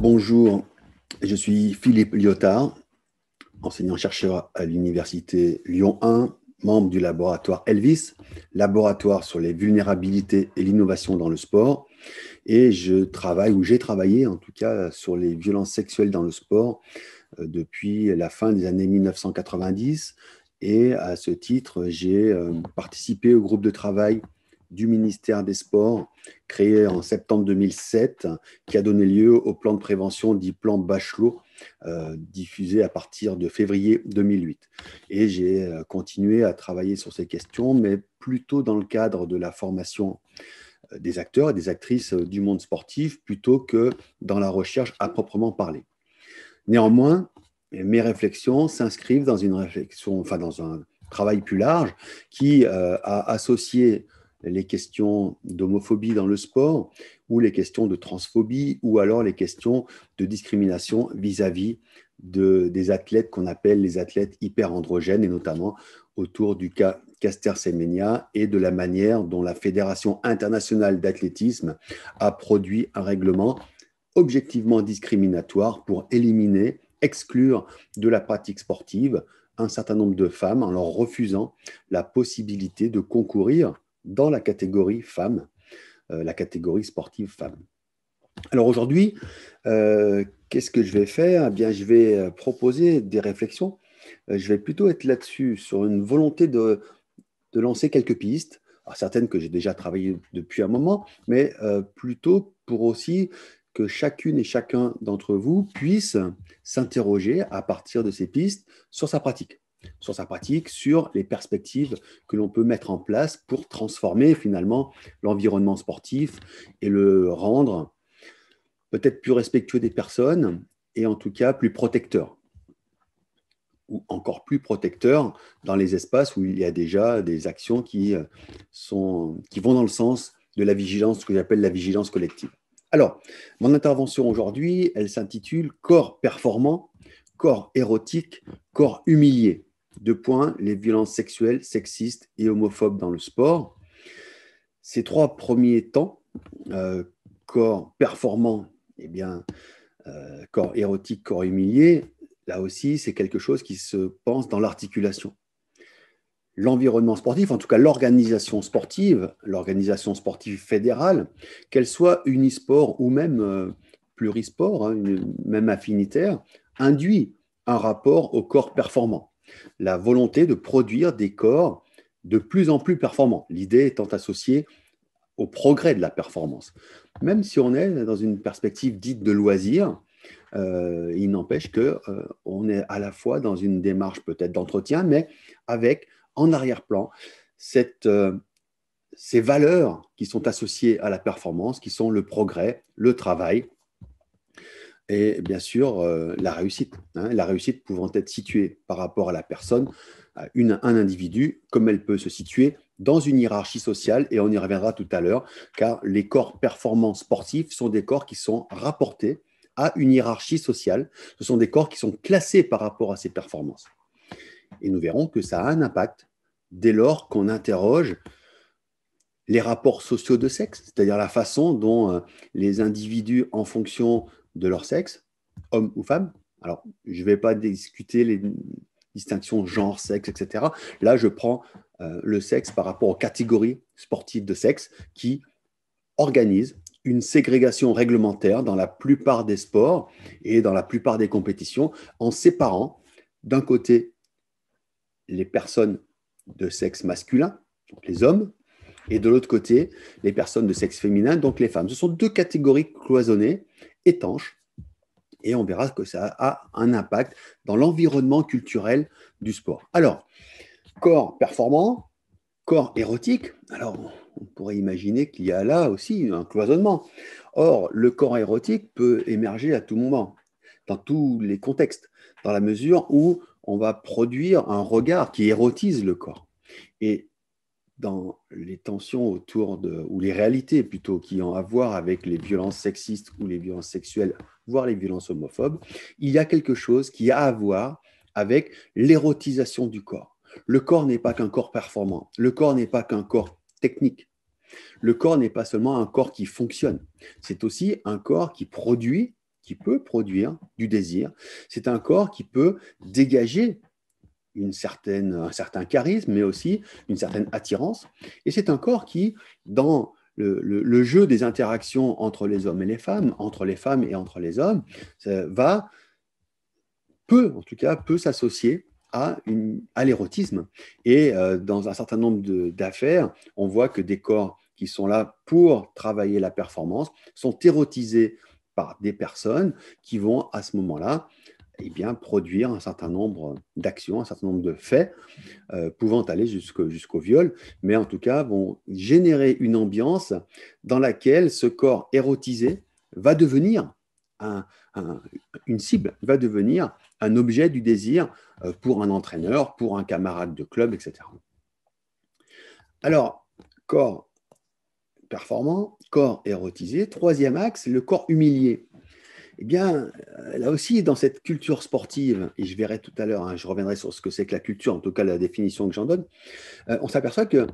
Bonjour, je suis Philippe Lyotard, enseignant-chercheur à l'Université Lyon 1, membre du laboratoire ELVIS, laboratoire sur les vulnérabilités et l'innovation dans le sport. Et je travaille, ou j'ai travaillé en tout cas, sur les violences sexuelles dans le sport depuis la fin des années 1990. Et à ce titre, j'ai participé au groupe de travail du ministère des Sports, créé en septembre 2007, qui a donné lieu au plan de prévention dit plan Bachelot, diffusé à partir de février 2008. Et j'ai continué à travailler sur ces questions, mais plutôt dans le cadre de la formation des acteurs et des actrices du monde sportif, plutôt que dans la recherche à proprement parler. Néanmoins, mes réflexions s'inscrivent dans une réflexion, enfin dans un travail plus large qui a associé les questions d'homophobie dans le sport ou les questions de transphobie ou alors les questions de discrimination vis-à-vis des athlètes qu'on appelle les athlètes hyperandrogènes et notamment autour du cas Caster Semenya et de la manière dont la Fédération internationale d'athlétisme a produit un règlement objectivement discriminatoire pour éliminer, exclure de la pratique sportive un certain nombre de femmes en leur refusant la possibilité de concourir dans la catégorie femmes, la catégorie sportive femmes. Alors aujourd'hui, qu'est-ce que je vais faire? Eh bien, je vais proposer des réflexions. Je vais plutôt être là-dessus, sur une volonté de lancer quelques pistes, alors certaines que j'ai déjà travaillées depuis un moment, mais plutôt pour aussi que chacune et chacun d'entre vous puisse s'interroger à partir de ces pistes sur sa pratique, sur les perspectives que l'on peut mettre en place pour transformer finalement l'environnement sportif et le rendre peut-être plus respectueux des personnes et en tout cas plus protecteur ou encore plus protecteur dans les espaces où il y a déjà des actions qui vont dans le sens de la vigilance, ce que j'appelle la vigilance collective. Alors, mon intervention aujourd'hui, elle s'intitule « Corps performant, corps érotique, corps humilié ». Deux points, les violences sexuelles, sexistes et homophobes dans le sport. Ces trois premiers temps, corps performant, eh bien, corps érotique, corps humilié, là aussi, c'est quelque chose qui se pense dans l'articulation. L'environnement sportif, en tout cas l'organisation sportive fédérale, qu'elle soit unisport ou même plurisport, même affinitaire, induit un rapport au corps performant. La volonté de produire des corps de plus en plus performants. L'idée étant associée au progrès de la performance. Même si on est dans une perspective dite de loisir, il n'empêche qu'on est à la fois dans une démarche peut-être d'entretien, mais avec en arrière-plan ces valeurs qui sont associées à la performance, qui sont le progrès, le travail et bien sûr la réussite. La réussite pouvant être située par rapport à la personne, un individu, comme elle peut se situer dans une hiérarchie sociale, et on y reviendra tout à l'heure, car les corps performants sportifs sont des corps qui sont rapportés à une hiérarchie sociale. Ce sont des corps qui sont classés par rapport à ces performances. Et nous verrons que ça a un impact dès lors qu'on interroge les rapports sociaux de sexe, c'est-à-dire la façon dont les individus, en fonction de leur sexe, hommes ou femmes, alors je ne vais pas discuter les distinctions genre, sexe, etc. Là, je prends le sexe par rapport aux catégories sportives de sexe qui organisent une ségrégation réglementaire dans la plupart des sports et dans la plupart des compétitions en séparant d'un côté les personnes de sexe masculin, donc les hommes, et de l'autre côté, les personnes de sexe féminin, donc les femmes. Ce sont deux catégories cloisonnées, étanches, et on verra que ça a un impact dans l'environnement culturel du sport. Alors, corps performant, corps érotique, alors on pourrait imaginer qu'il y a là aussi un cloisonnement. Or, le corps érotique peut émerger à tout moment, dans tous les contextes, dans la mesure où on va produire un regard qui érotise le corps. Et dans les tensions ou les réalités plutôt, qui ont à voir avec les violences sexistes ou les violences sexuelles, voire les violences homophobes, il y a quelque chose qui a à voir avec l'érotisation du corps. Le corps n'est pas qu'un corps performant, le corps n'est pas qu'un corps technique, le corps n'est pas seulement un corps qui fonctionne, c'est aussi un corps qui produit, qui peut produire du désir. C'est un corps qui peut dégager un certain charisme, mais aussi une certaine attirance. Et c'est un corps qui, dans le jeu des interactions entre les hommes et les femmes, entre les femmes et entre les hommes, peut s'associer à l'érotisme. Et dans un certain nombre d'affaires, on voit que des corps qui sont là pour travailler la performance sont érotisés par des personnes qui vont à ce moment-là produire un certain nombre d'actions, un certain nombre de faits pouvant aller jusqu'au viol, mais en tout cas vont générer une ambiance dans laquelle ce corps érotisé va devenir une cible, va devenir un objet du désir pour un entraîneur, pour un camarade de club, etc. Alors, corps performant, corps érotisé. Troisième axe, le corps humilié. Eh bien, là aussi, dans cette culture sportive, et je verrai tout à l'heure, je reviendrai sur ce que c'est que la culture, en tout cas la définition que j'en donne, on s'aperçoit que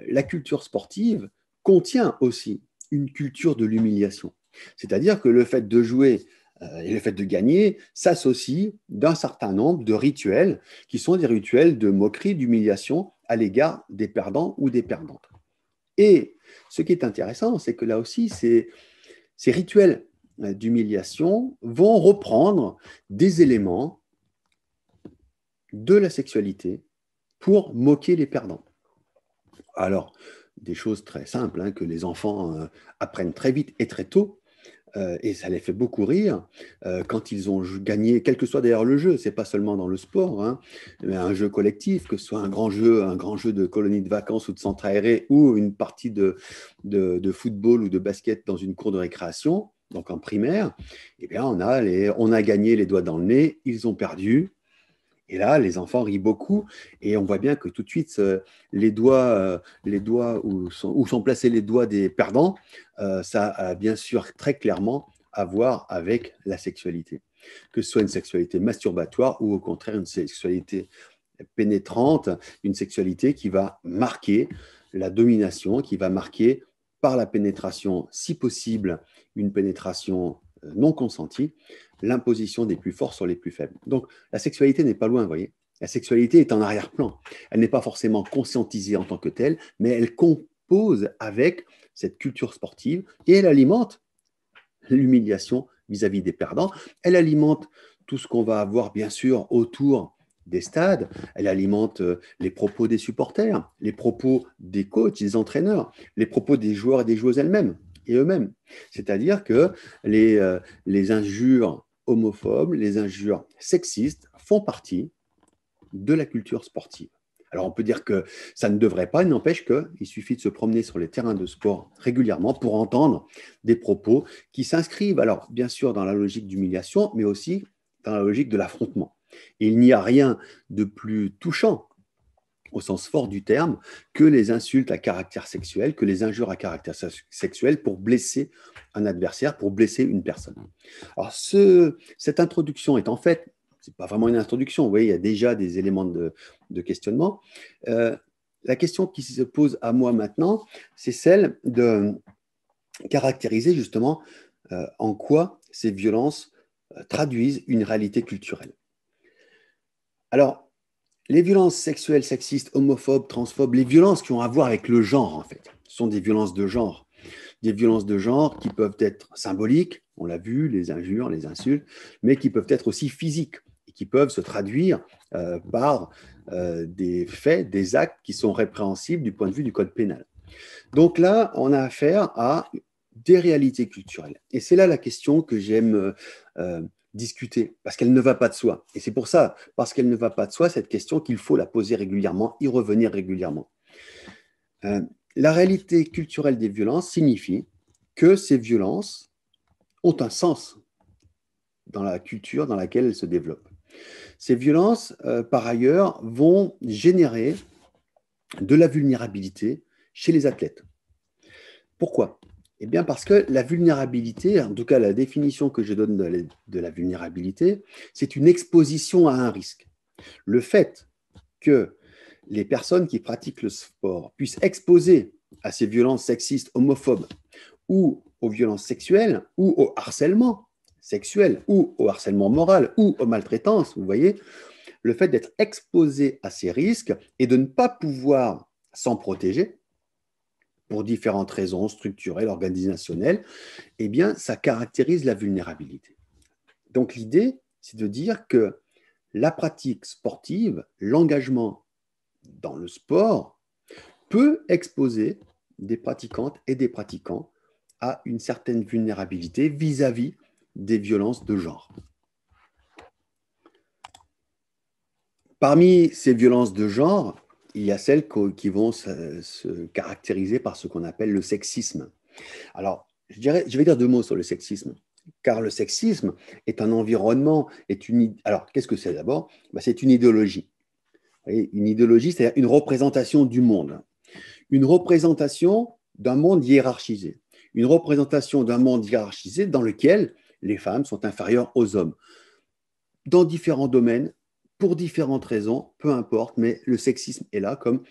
la culture sportive contient aussi une culture de l'humiliation. C'est-à-dire que le fait de jouer et le fait de gagner s'associe d'un certain nombre de rituels qui sont des rituels de moquerie, d'humiliation à l'égard des perdants ou des perdantes. Et ce qui est intéressant, c'est que là aussi, ces rituels d'humiliation vont reprendre des éléments de la sexualité pour moquer les perdants. Alors, des choses très simples que les enfants apprennent très vite et très tôt, et ça les fait beaucoup rire quand ils ont gagné, quel que soit d'ailleurs le jeu, c'est pas seulement dans le sport, mais un jeu collectif, que ce soit un grand jeu de colonie de vacances ou de centre aéré ou une partie de football ou de basket dans une cour de récréation. Donc en primaire, on a gagné les doigts dans le nez, ils ont perdu. Et là, les enfants rient beaucoup et on voit bien que tout de suite, les doigts où sont placés les doigts des perdants, ça a bien sûr très clairement à voir avec la sexualité. Que ce soit une sexualité masturbatoire ou au contraire une sexualité pénétrante, une sexualité qui va marquer la domination, qui va marquer par la pénétration, si possible, une pénétration non consentie, l'imposition des plus forts sur les plus faibles. Donc, la sexualité n'est pas loin, vous voyez. La sexualité est en arrière-plan. Elle n'est pas forcément conscientisée en tant que telle, mais elle compose avec cette culture sportive et elle alimente l'humiliation vis-à-vis des perdants. Elle alimente tout ce qu'on va avoir, bien sûr, autour des stades, elle alimente les propos des supporters, les propos des coachs, des entraîneurs, les propos des joueurs et des joueuses elles-mêmes et eux-mêmes. C'est-à-dire que les injures homophobes, les injures sexistes font partie de la culture sportive. Alors on peut dire que ça ne devrait pas, il n'empêche qu'il suffit de se promener sur les terrains de sport régulièrement pour entendre des propos qui s'inscrivent, alors bien sûr dans la logique d'humiliation, mais aussi dans la logique de l'affrontement. Et il n'y a rien de plus touchant, au sens fort du terme, que les insultes à caractère sexuel, que les injures à caractère sexuel pour blesser un adversaire, pour blesser une personne. Alors, cette introduction est en fait, ce n'est pas vraiment une introduction, vous voyez, il y a déjà des éléments de questionnement. La question qui se pose à moi maintenant, c'est celle de caractériser justement en quoi ces violences traduisent une réalité culturelle. Alors, les violences sexuelles, sexistes, homophobes, transphobes, les violences qui ont à voir avec le genre, en fait, sont des violences de genre. Des violences de genre qui peuvent être symboliques, on l'a vu, les injures, les insultes, mais qui peuvent être aussi physiques et qui peuvent se traduire par des faits, des actes qui sont répréhensibles du point de vue du code pénal. Donc là, on a affaire à des réalités culturelles. Et c'est là la question que j'aime discuter, parce qu'elle ne va pas de soi. Et c'est pour ça, parce qu'elle ne va pas de soi, cette question qu'il faut la poser régulièrement, y revenir régulièrement. La réalité culturelle des violences signifie que ces violences ont un sens dans la culture dans laquelle elles se développent. Ces violences, par ailleurs, vont générer de la vulnérabilité chez les athlètes. Pourquoi ? Eh bien parce que la vulnérabilité, en tout cas la définition que je donne de la vulnérabilité, c'est une exposition à un risque. Le fait que les personnes qui pratiquent le sport puissent exposer à ces violences sexistes, homophobes ou aux violences sexuelles ou au harcèlement sexuel ou au harcèlement moral ou aux maltraitances, vous voyez, le fait d'être exposé à ces risques et de ne pas pouvoir s'en protéger pour différentes raisons structurelles, organisationnelles, eh bien, ça caractérise la vulnérabilité. Donc l'idée, c'est de dire que la pratique sportive, l'engagement dans le sport peut exposer des pratiquantes et des pratiquants à une certaine vulnérabilité vis-à-vis des violences de genre. Parmi ces violences de genre, il y a celles qui vont se caractériser par ce qu'on appelle le sexisme. Alors, je vais dire 2 mots sur le sexisme, car le sexisme est un environnement, alors qu'est-ce que c'est d'abord? C'est une idéologie. Vous voyez, une idéologie, c'est-à-dire une représentation du monde, une représentation d'un monde hiérarchisé, une représentation d'un monde hiérarchisé dans lequel les femmes sont inférieures aux hommes, dans différents domaines, pour différentes raisons, peu importe, mais le sexisme est là comme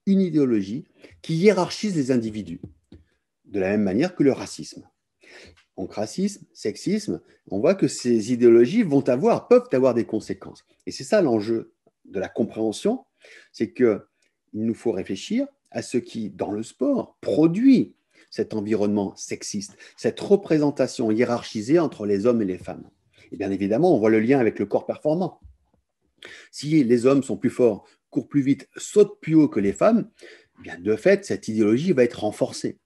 une idéologie qui hiérarchise les individus, de la même manière que le racisme. Donc racisme, sexisme, on voit que ces idéologies peuvent avoir des conséquences. Et c'est ça l'enjeu de la compréhension, c'est qu'il nous faut réfléchir à ce qui, dans le sport, produit cet environnement sexiste, cette représentation hiérarchisée entre les hommes et les femmes. Et bien évidemment, on voit le lien avec le corps performant. Si les hommes sont plus forts, courent plus vite, sautent plus haut que les femmes, bien de fait, cette idéologie va être renforcée.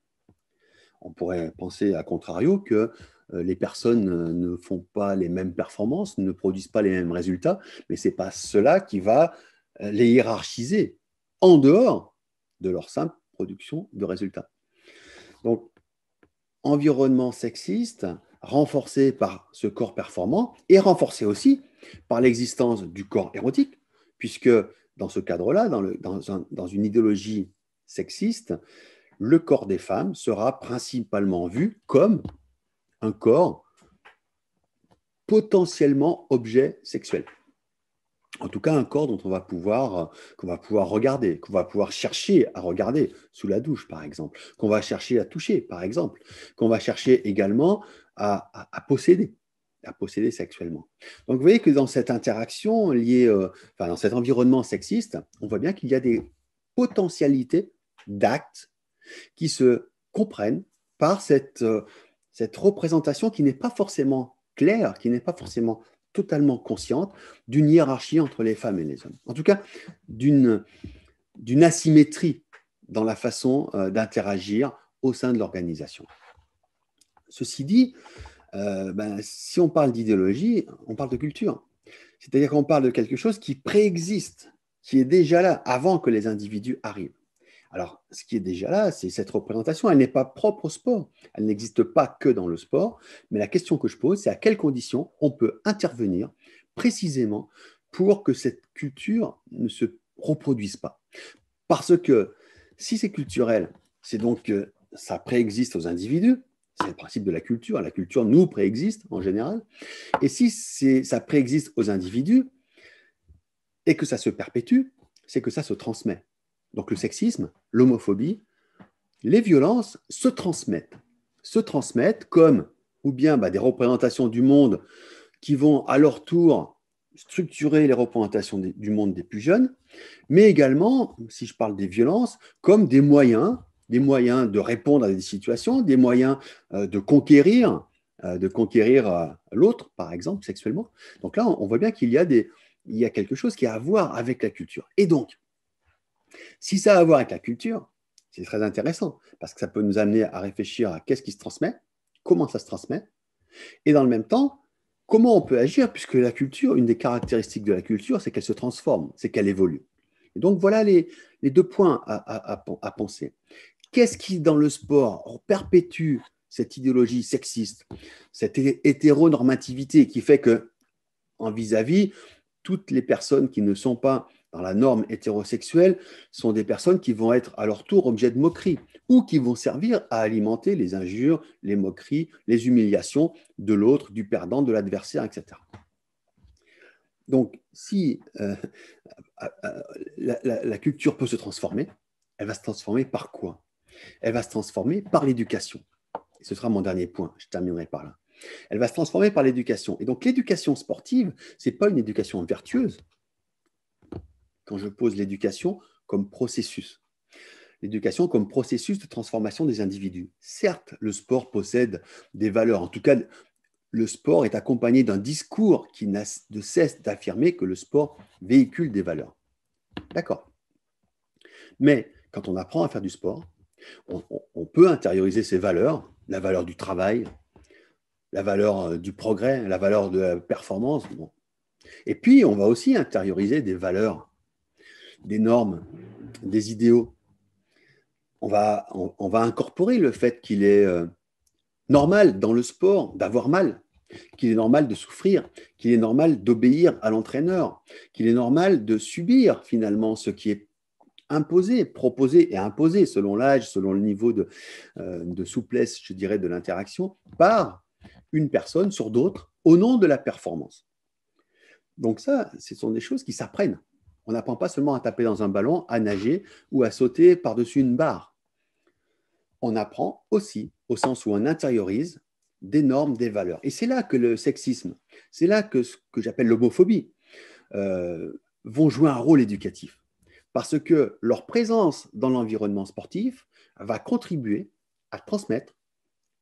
On pourrait penser, à contrario, que les personnes ne font pas les mêmes performances, ne produisent pas les mêmes résultats, mais ce n'est pas cela qui va les hiérarchiser en dehors de leur simple production de résultats. Donc, environnement sexiste, renforcé par ce corps performant et renforcé aussi par l'existence du corps érotique, puisque dans ce cadre-là, dans une idéologie sexiste, le corps des femmes sera principalement vu comme un corps potentiellement objet sexuel. En tout cas, un corps qu'on va pouvoir regarder, qu'on va pouvoir chercher à regarder sous la douche, par exemple, qu'on va chercher à toucher, par exemple, qu'on va chercher également à posséder sexuellement. Donc, vous voyez que dans cette interaction liée, dans cet environnement sexiste, on voit bien qu'il y a des potentialités d'actes qui se comprennent par cette représentation qui n'est pas forcément claire, qui n'est pas forcément totalement consciente d'une hiérarchie entre les femmes et les hommes. En tout cas, d'une asymétrie dans la façon d'interagir au sein de l'organisation. Ceci dit, si on parle d'idéologie, on parle de culture. C'est-à-dire qu'on parle de quelque chose qui préexiste, qui est déjà là avant que les individus arrivent. Alors, ce qui est déjà là, c'est cette représentation. Elle n'est pas propre au sport. Elle n'existe pas que dans le sport. Mais la question que je pose, c'est à quelles conditions on peut intervenir précisément pour que cette culture ne se reproduise pas. Parce que si c'est culturel, c'est donc que ça préexiste aux individus. C'est le principe de la culture. La culture nous préexiste en général. Et si ça préexiste aux individus et que ça se perpétue, c'est que ça se transmet. Donc le sexisme, l'homophobie, les violences se transmettent comme ou bien des représentations du monde qui vont à leur tour structurer les représentations du monde des plus jeunes, mais également, si je parle des violences, comme des moyens de répondre à des situations, des moyens de conquérir l'autre, par exemple, sexuellement. Donc là, on voit bien qu'il y a quelque chose qui a à voir avec la culture. Et donc, si ça a à voir avec la culture, c'est très intéressant parce que ça peut nous amener à réfléchir à qu'est-ce qui se transmet, comment ça se transmet, et dans le même temps, comment on peut agir puisque la culture, une des caractéristiques de la culture, c'est qu'elle se transforme, c'est qu'elle évolue. Et donc voilà les 2 points à penser. Qu'est-ce qui, dans le sport, perpétue cette idéologie sexiste, cette hétéronormativité qui fait que, en vis-à-vis, toutes les personnes qui ne sont pas dans la norme hétérosexuelle sont des personnes qui vont être à leur tour objet de moquerie ou qui vont servir à alimenter les injures, les moqueries, les humiliations de l'autre, du perdant, de l'adversaire, etc. Donc, si la culture peut se transformer, elle va se transformer par quoi? Elle va se transformer par l'éducation. Et ce sera mon dernier point, je terminerai par là. elle va se transformer par l'éducation. Et donc, l'éducation sportive, ce n'est pas une éducation vertueuse quand je pose l'éducation comme processus. L'éducation comme processus de transformation des individus. Certes, le sport possède des valeurs. En tout cas, le sport est accompagné d'un discours qui n'a de cesse d'affirmer que le sport véhicule des valeurs. D'accord. Mais quand on apprend à faire du sport, on peut intérioriser ces valeurs, la valeur du travail, la valeur du progrès, la valeur de la performance. Bon. Et puis, on va aussi intérioriser des valeurs, des normes, des idéaux. On va incorporer le fait qu'il est normal dans le sport d'avoir mal, qu'il est normal de souffrir, qu'il est normal d'obéir à l'entraîneur, qu'il est normal de subir finalement ce qui est imposé, proposé et imposé selon l'âge, selon le niveau de souplesse, je dirais, de l'interaction, par une personne sur d'autres au nom de la performance. Donc ça, ce sont des choses qui s'apprennent. On n'apprend pas seulement à taper dans un ballon, à nager ou à sauter par-dessus une barre. On apprend aussi au sens où on intériorise des normes, des valeurs. Et c'est là que le sexisme, c'est là que ce que j'appelle l'homophobie, vont jouer un rôle éducatif. Parce que leur présence dans l'environnement sportif va contribuer à transmettre,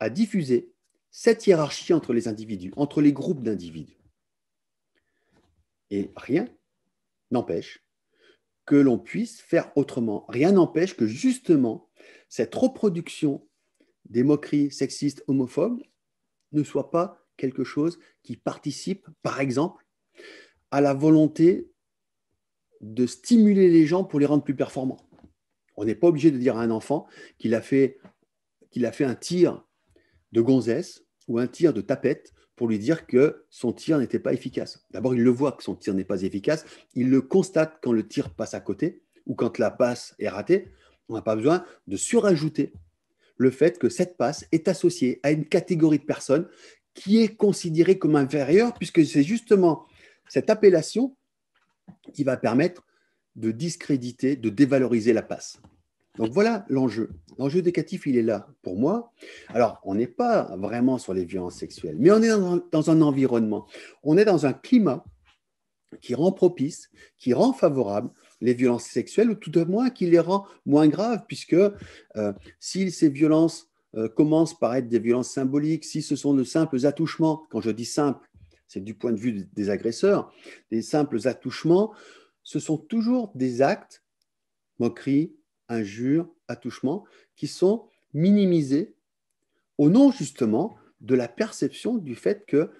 à diffuser cette hiérarchie entre les individus, entre les groupes d'individus. Et rien n'empêche que l'on puisse faire autrement. Rien n'empêche que justement cette reproduction des moqueries sexistes, homophobes ne soit pas quelque chose qui participe, par exemple, à la volonté de stimuler les gens pour les rendre plus performants. On n'est pas obligé de dire à un enfant qu'il a fait un tir de gonzesse ou un tir de tapette pour lui dire que son tir n'était pas efficace. D'abord, il le voit que son tir n'est pas efficace, il le constate quand le tir passe à côté ou quand la passe est ratée. On n'a pas besoin de surajouter le fait que cette passe est associée à une catégorie de personnes qui est considérée comme inférieure, puisque c'est justement cette appellation qui va permettre de discréditer, de dévaloriser la passe. Donc voilà l'enjeu. L'enjeu éducatif, il est là pour moi. Alors, on n'est pas vraiment sur les violences sexuelles, mais on est dans un environnement, on est dans un climat qui rend propice, qui rend favorable les violences sexuelles, ou tout au moins qui les rend moins graves, puisque si ces violences commencent par être des violences symboliques, si ce sont de simples attouchements, quand je dis simple, c'est du point de vue des agresseurs, des simples attouchements, ce sont toujours des actes, moqueries, injures, attouchements, qui sont minimisés au nom justement de la perception du fait que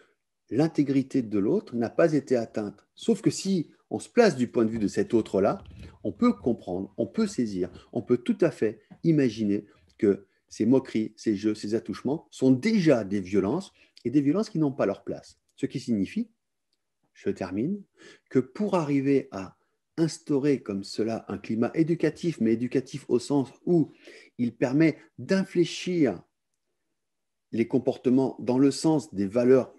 l'intégrité de l'autre n'a pas été atteinte. Sauf que si on se place du point de vue de cet autre-là, on peut comprendre, on peut saisir, on peut tout à fait imaginer que ces moqueries, ces jeux, ces attouchements sont déjà des violences et des violences qui n'ont pas leur place. Ce qui signifie, je termine, que pour arriver à instaurer comme cela un climat éducatif, mais éducatif au sens où il permet d'infléchir les comportements dans le sens des valeurs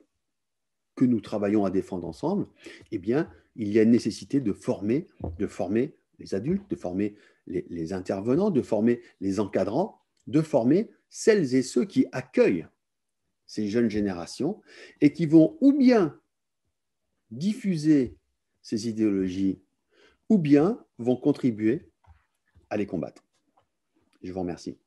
que nous travaillons à défendre ensemble, eh bien, il y a une nécessité de former les adultes, de former les intervenants, de former les encadrants, de former celles et ceux qui accueillent ces jeunes générations et qui vont ou bien diffuser ces idéologies ou bien vont contribuer à les combattre. Je vous remercie.